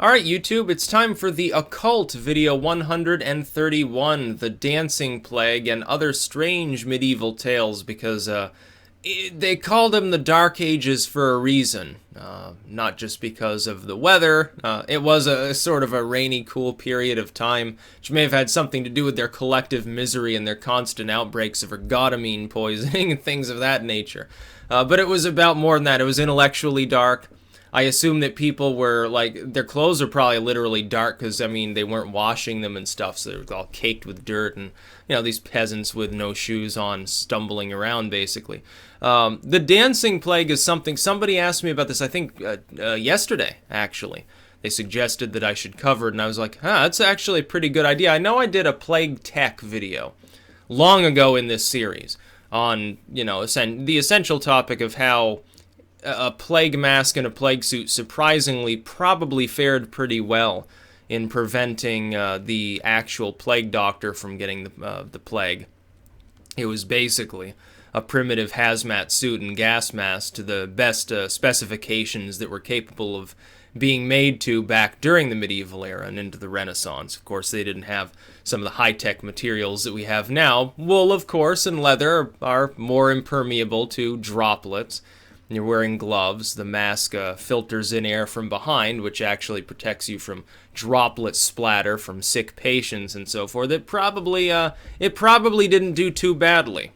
Alright YouTube, it's time for the Occult video 131, the Dancing Plague and Other Strange Medieval Tales, because they called them the Dark Ages for a reason. Not just because of the weather. It was a sort of a rainy, cool period of time, which may have had something to do with their collective misery and their constant outbreaks of ergotamine poisoning and things of that nature. But it was about more than that. It was intellectually dark. I assume that people were, like, their clothes are probably literally dark because, I mean, they weren't washing them and stuff, so they were all caked with dirt and, you know, these peasants with no shoes on stumbling around, basically. The Dancing Plague is something, somebody asked me about this, I think, yesterday, actually. They suggested that I should cover it, and I was like, that's actually a pretty good idea. I know I did a Plague Tech video long ago in this series on, you know, the essential topic of how a plague mask and a plague suit surprisingly probably fared pretty well in preventing the actual plague doctor from getting the plague. It was basically a primitive hazmat suit and gas mask to the best specifications that were capable of being made to back during the medieval era and into the Renaissance. Of course, they didn't have some of the high-tech materials that we have now. Wool, of course, and leather are more impermeable to droplets. You're wearing gloves. The mask filters in air from behind, which actually protects you from droplet splatter from sick patients and so forth. It probably didn't do too badly.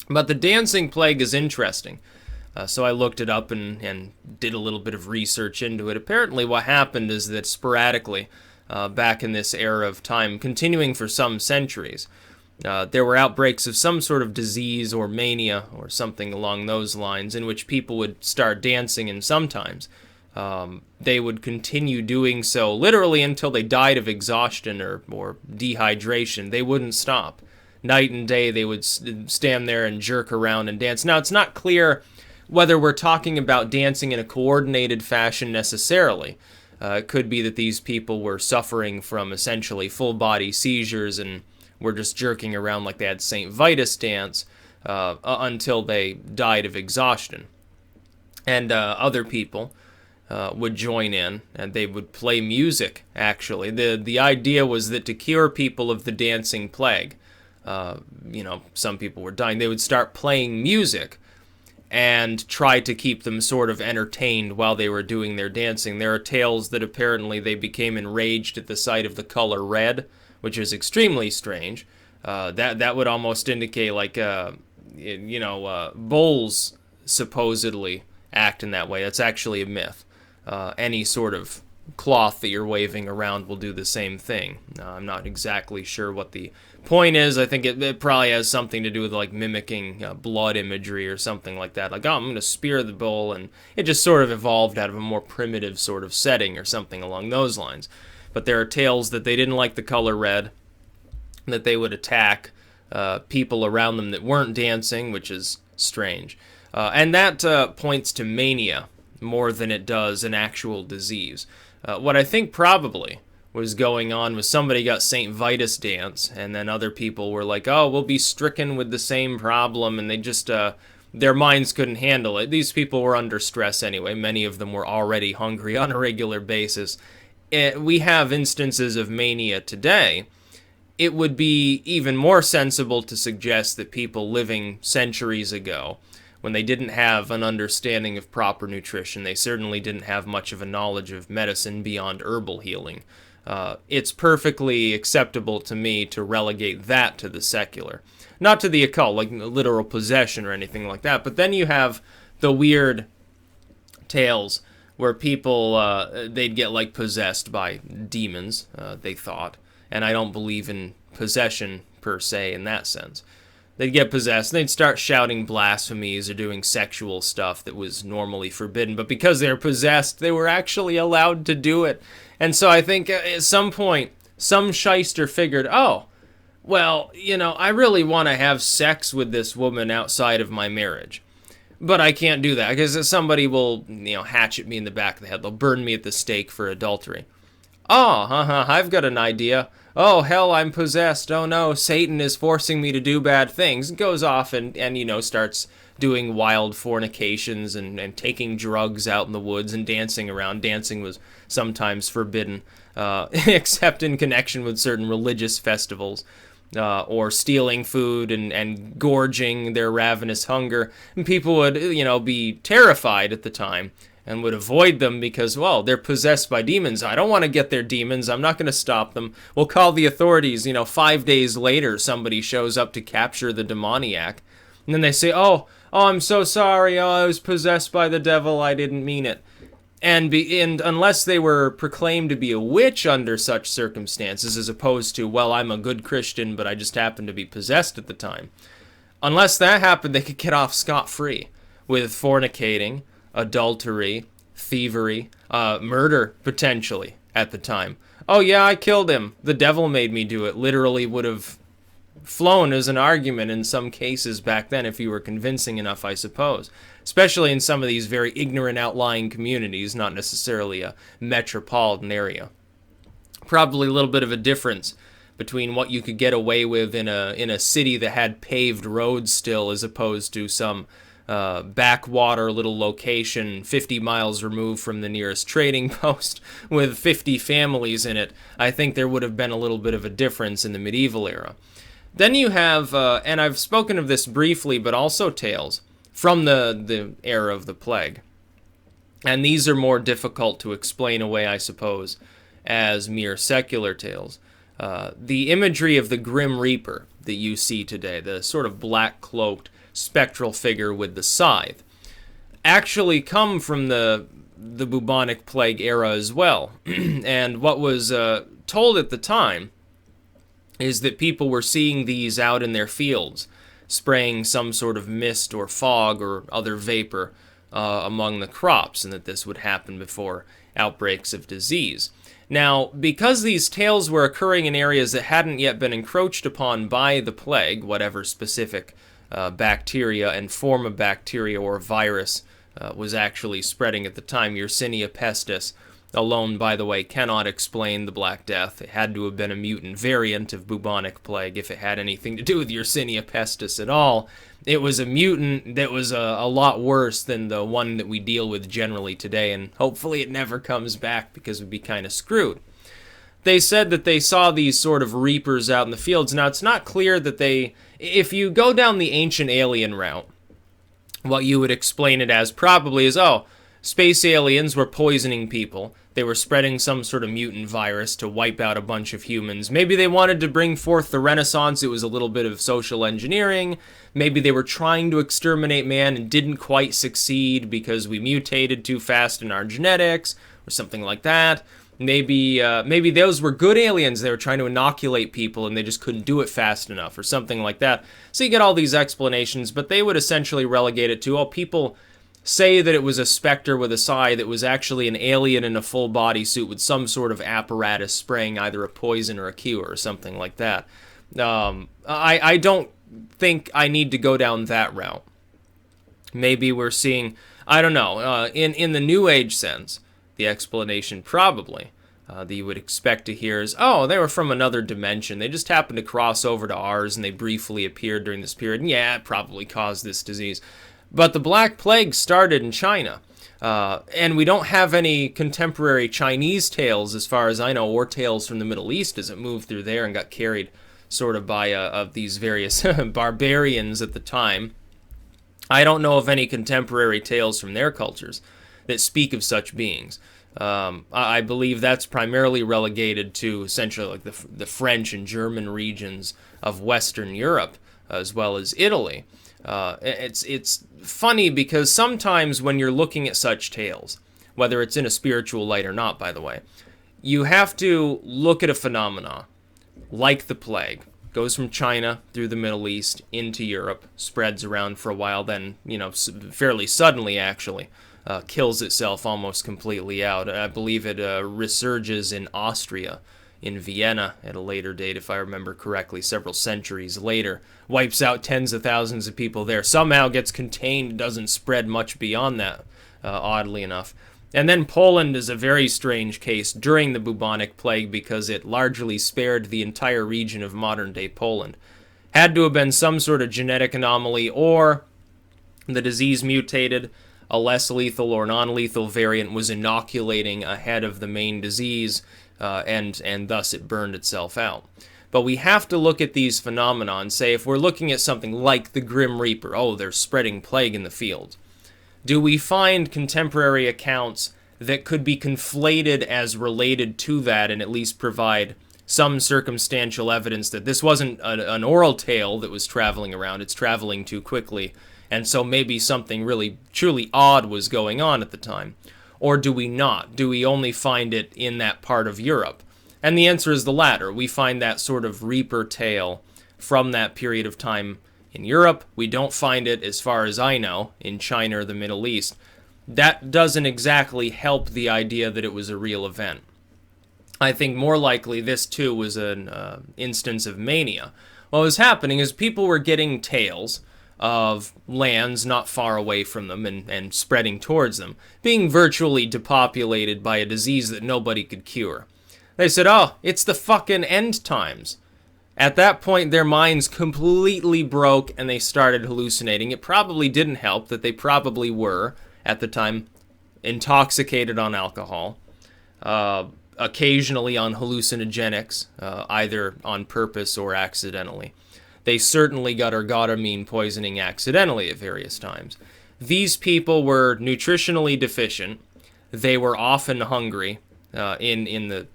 But the Dancing Plague is interesting. So I looked it up and did a little bit of research into it. Apparently what happened is that sporadically, back in this era of time, continuing for some centuries, there were outbreaks of some sort of disease or mania or something along those lines in which people would start dancing, and sometimes they would continue doing so literally until they died of exhaustion or dehydration. They wouldn't stop. Night and day they would stand there and jerk around and dance. Now, it's not clear whether we're talking about dancing in a coordinated fashion necessarily. It could be that these people were suffering from essentially full-body seizures and were just jerking around like they had St. Vitus dance until they died of exhaustion. And other people would join in, and they would play music, actually. The idea was that to cure people of the dancing plague, you know, some people were dying, they would start playing music and try to keep them sort of entertained while they were doing their dancing. There are tales that apparently they became enraged at the sight of the color red, which is extremely strange. That would almost indicate, like, you know, bulls supposedly act in that way. That's actually a myth. Any sort of cloth that you're waving around will do the same thing. I'm not exactly sure what the point is. I think it probably has something to do with, like, mimicking blood imagery or something like that. Like, oh, I'm going to spear the bull, and it just sort of evolved out of a more primitive sort of setting or something along those lines. But there are tales that they didn't like the color red, that they would attack people around them that weren't dancing, which is strange. And that points to mania more than it does an actual disease. What I think probably was going on was somebody got St. Vitus dance, and then other people were like, oh, we'll be stricken with the same problem, and they just, their minds couldn't handle it. These people were under stress anyway. Many of them were already hungry on a regular basis. We have instances of mania today. It would be even more sensible to suggest that people living centuries ago, when they didn't have an understanding of proper nutrition, they certainly didn't have much of a knowledge of medicine beyond herbal healing. It's perfectly acceptable to me to relegate that to the secular. Not to the occult, like literal possession or anything like that, but then you have the weird tales where people, they'd get, like, possessed by demons, they thought. And I don't believe in possession, per se, in that sense. They'd get possessed, and they'd start shouting blasphemies or doing sexual stuff that was normally forbidden. But because they were possessed, they were actually allowed to do it. And so I think at some point, some shyster figured, oh, well, you know, I really want to have sex with this woman outside of my marriage. But I can't do that, because somebody will, you know, hatchet me in the back of the head. They'll burn me at the stake for adultery. Oh, I've got an idea. Oh, hell, I'm possessed. Oh, no, Satan is forcing me to do bad things. Goes off and you know, starts doing wild fornications and taking drugs out in the woods and dancing around. Dancing was sometimes forbidden, except in connection with certain religious festivals. Or stealing food and gorging their ravenous hunger. And people would, be terrified at the time and would avoid them because, well, they're possessed by demons. I don't want to get their demons. I'm not going to stop them. We'll call the authorities. 5 days later, somebody shows up to capture the demoniac. And then they say, oh, I'm so sorry. Oh, I was possessed by the devil. I didn't mean it. And unless they were proclaimed to be a witch under such circumstances, as opposed to, well, I'm a good Christian, but I just happened to be possessed at the time. Unless that happened, they could get off scot-free with fornicating, adultery, thievery, murder, potentially, at the time. Oh, yeah, I killed him. The devil made me do it. Literally would have flown as an argument in some cases back then if you were convincing enough, I suppose. Especially in some of these very ignorant outlying communities, not necessarily a metropolitan area. Probably a little bit of a difference between what you could get away with in a city that had paved roads still, as opposed to some backwater little location 50 miles removed from the nearest trading post with 50 families in it. I think there would have been a little bit of a difference in the medieval era. Then you have, and I've spoken of this briefly, but also tales from the era of the plague. And these are more difficult to explain away, I suppose, as mere secular tales. The imagery of the Grim Reaper that you see today, the sort of black-cloaked spectral figure with the scythe, actually come from the bubonic plague era as well. And what was told at the time is that people were seeing these out in their fields, spraying some sort of mist or fog or other vapor among the crops, and that this would happen before outbreaks of disease. Now, because these tales were occurring in areas that hadn't yet been encroached upon by the plague, whatever specific bacteria and form of bacteria or virus was actually spreading at the time, Yersinia pestis alone, by the way, cannot explain the Black Death. It had to have been a mutant variant of bubonic plague if it had anything to do with Yersinia pestis at all. It was a mutant that was a lot worse than the one that we deal with generally today, and hopefully it never comes back because we'd be kind of screwed. They said that they saw these sort of reapers out in the fields. Now, it's not clear that if you go down the ancient alien route, what you would explain it as probably is, space aliens were poisoning people. They were spreading some sort of mutant virus to wipe out a bunch of humans. Maybe they wanted to bring forth the Renaissance. It was a little bit of social engineering. Maybe they were trying to exterminate man and didn't quite succeed because we mutated too fast in our genetics or something like that. Maybe those were good aliens. They were trying to inoculate people and they just couldn't do it fast enough or something like that. So you get all these explanations, but they would essentially relegate it to, people say that it was a specter with a scythe that was actually an alien in a full bodysuit with some sort of apparatus spraying either a poison or a cure or something like that. I don't think I need to go down that route. Maybe we're seeing, I don't know, in the New Age sense, the explanation probably that you would expect to hear is, they were from another dimension. They just happened to cross over to ours and they briefly appeared during this period. And yeah, it probably caused this disease. But the Black Plague started in China, and we don't have any contemporary Chinese tales, as far as I know, or tales from the Middle East as it moved through there and got carried sort of by of these various barbarians at the time. I don't know of any contemporary tales from their cultures that speak of such beings. I believe that's primarily relegated to essentially like the French and German regions of Western Europe, as well as Italy. It's funny because sometimes when you're looking at such tales, whether it's in a spiritual light or not, by the way, you have to look at a phenomena like the plague. Goes from China through the Middle East into Europe, spreads around for a while, then, fairly suddenly actually, kills itself almost completely out. I believe it resurges in Austria, in Vienna at a later date, if I remember correctly, several centuries later. Wipes out tens of thousands of people there. Somehow gets contained, doesn't spread much beyond that, oddly enough. And then Poland is a very strange case during the bubonic plague because it largely spared the entire region of modern-day Poland. Had to have been some sort of genetic anomaly, or The disease mutated, a less lethal or non-lethal variant was inoculating ahead of the main disease, and thus it burned itself out. But we have to look at these phenomena and say, if we're looking at something like the Grim Reaper, oh, they're spreading plague in the field, do we find contemporary accounts that could be conflated as related to that and at least provide some circumstantial evidence that this wasn't an oral tale that was traveling around, it's traveling too quickly, and so maybe something really, truly odd was going on at the time? Or do we not? Do we only find it in that part of Europe? And the answer is the latter. We find that sort of Reaper tale from that period of time in Europe. We don't find it, as far as I know, in China or the Middle East. That doesn't exactly help the idea that it was a real event. I think more likely this too was an instance of mania. What was happening is people were getting tales of lands not far away from them and spreading towards them, being virtually depopulated by a disease that nobody could cure. They said, oh, it's the fucking end times. At that point, their minds completely broke and they started hallucinating. It probably didn't help that they probably were, at the time, intoxicated on alcohol, occasionally on hallucinogenics, either on purpose or accidentally. They certainly got ergotamine poisoning accidentally at various times. These people were nutritionally deficient. They were often hungry, in the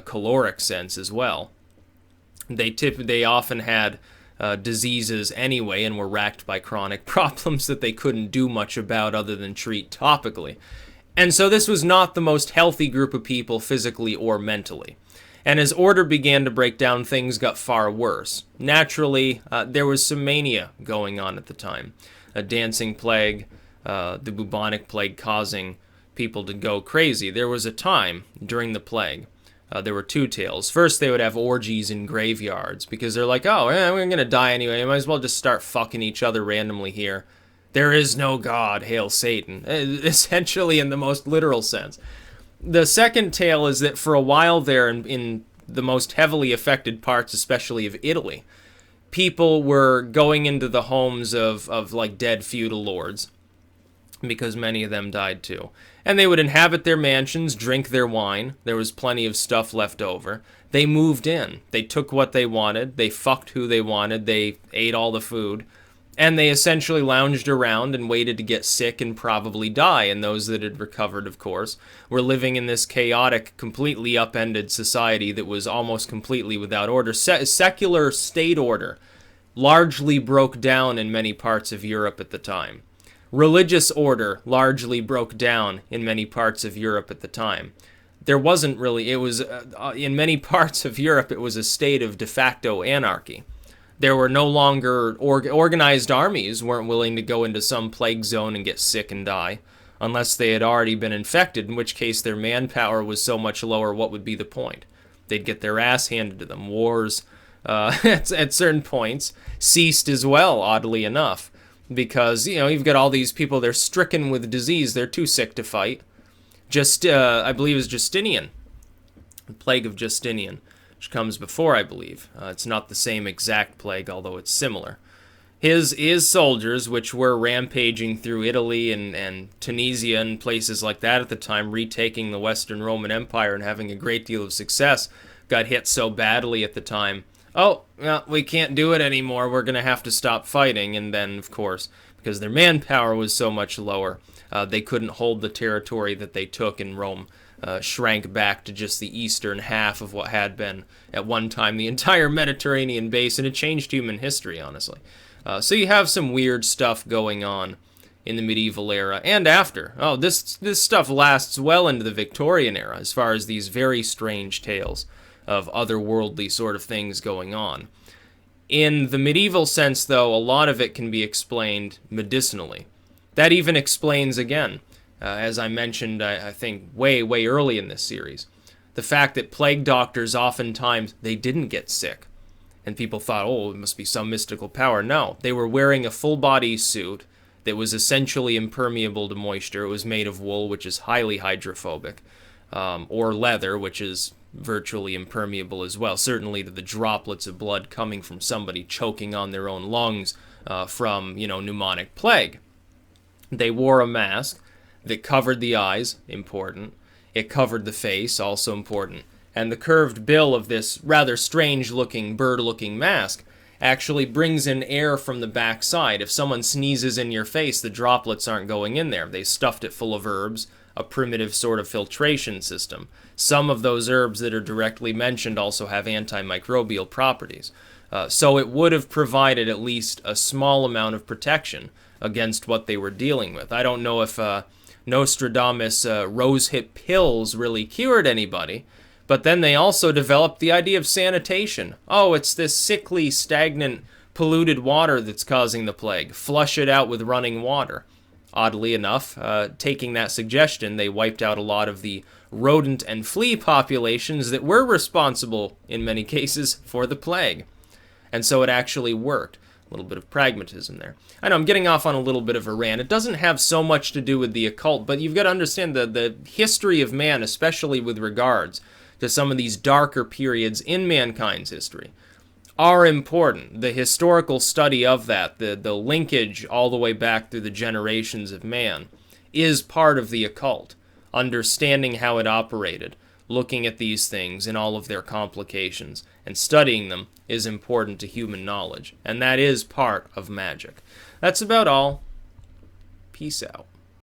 caloric sense as well. They often had diseases anyway and were racked by chronic problems that they couldn't do much about other than treat topically. And so this was not the most healthy group of people physically or mentally. And as order began to break down, things got far worse. Naturally, there was some mania going on at the time. A dancing plague, the bubonic plague causing people to go crazy. There was a time during the plague. There were two tales. First, they would have orgies in graveyards because they're like, oh, we're going to die anyway. Might as well just start fucking each other randomly here. There is no God, hail Satan. Essentially in the most literal sense. The second tale is that for a while there in the most heavily affected parts, especially of Italy, people were going into the homes of like dead feudal lords, because many of them died too. And they would inhabit their mansions, drink their wine. There was plenty of stuff left over. They moved in. They took what they wanted. They fucked who they wanted. They ate all the food. And they essentially lounged around and waited to get sick and probably die. And those that had recovered, of course, were living in this chaotic, completely upended society that was almost completely without order. Secular state order largely broke down in many parts of Europe at the time. Religious order largely broke down in many parts of Europe at the time. There wasn't really, it was, in many parts of Europe, it was a state of de facto anarchy. There were no longer, organized armies weren't willing to go into some plague zone and get sick and die, unless they had already been infected, in which case their manpower was so much lower, what would be the point? They'd get their ass handed to them. Wars, at certain points, ceased as well, oddly enough. Because, you've got all these people, they're stricken with disease, they're too sick to fight. I believe it was Justinian, the plague of Justinian, which comes before, I believe. It's not the same exact plague, although it's similar. His soldiers, which were rampaging through Italy and Tunisia and places like that at the time, retaking the Western Roman Empire and having a great deal of success, got hit so badly at the time. Oh, well, we can't do it anymore, we're going to have to stop fighting. And then, of course, because their manpower was so much lower, they couldn't hold the territory that they took, and Rome shrank back to just the eastern half of what had been, at one time, the entire Mediterranean basin. It changed human history, honestly. So you have some weird stuff going on in the medieval era and after. Oh, this stuff lasts well into the Victorian era, as far as these very strange tales of otherworldly sort of things going on. In the medieval sense, though, a lot of it can be explained medicinally. That even explains, again, as I mentioned, I think, way early in this series, the fact that plague doctors oftentimes, they didn't get sick. And people thought, oh, it must be some mystical power. No, they were wearing a full-body suit that was essentially impermeable to moisture. It was made of wool, which is highly hydrophobic, or leather, which is virtually impermeable as well, certainly to the droplets of blood coming from somebody choking on their own lungs from, pneumonic plague. They wore a mask that covered the eyes, important. It covered the face, also important. And the curved bill of this rather strange-looking, bird-looking mask actually brings in air from the backside. If someone sneezes in your face, the droplets aren't going in there. They stuffed it full of herbs, a primitive sort of filtration system. Some of those herbs that are directly mentioned also have antimicrobial properties. So it would have provided at least a small amount of protection against what they were dealing with. I don't know if Nostradamus' rosehip pills really cured anybody, but then they also developed the idea of sanitation. Oh, it's this sickly, stagnant, polluted water that's causing the plague. Flush it out with running water. Oddly enough, taking that suggestion, they wiped out a lot of the rodent and flea populations that were responsible, in many cases, for the plague. And so it actually worked. A little bit of pragmatism there. I know I'm getting off on a little bit of a rant. It doesn't have so much to do with the occult, but you've got to understand the history of man, especially with regards to some of these darker periods in mankind's history, are important. The historical study of that, the linkage all the way back through the generations of man, is part of the occult. Understanding how it operated, looking at these things in all of their complications, and studying them is important to human knowledge. And that is part of magic. That's about all. Peace out.